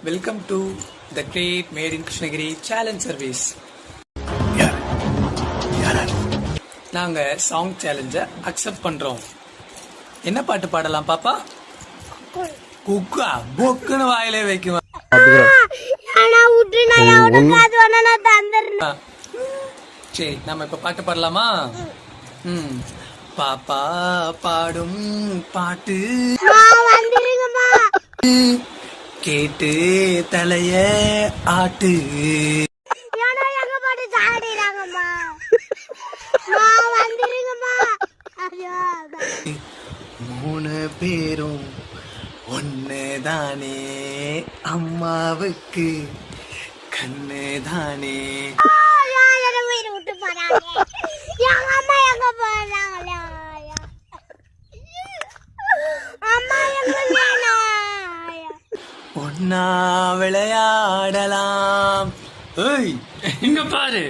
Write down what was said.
Welcome to the great mate in Krishnagiri challenge service. நாங்க song சேலஞ்ச accept பண்றோம். என்ன பாட்டு பாடலாம் பாப்பா? குக்கா பொக்குன்னு வாயிலே வைக்குமா? சரி, நம்ம இப்ப பாட்டு பாடலாமா? பாப்பா பாடும் பாட்டு கேட்டு தலைய ஆட்டு. மூணு பேரும் ஒன்னுதானே, அம்மாவுக்கு கண்ணு தானே. ஒன்னா விளையாடலாம். இங்க பாரு,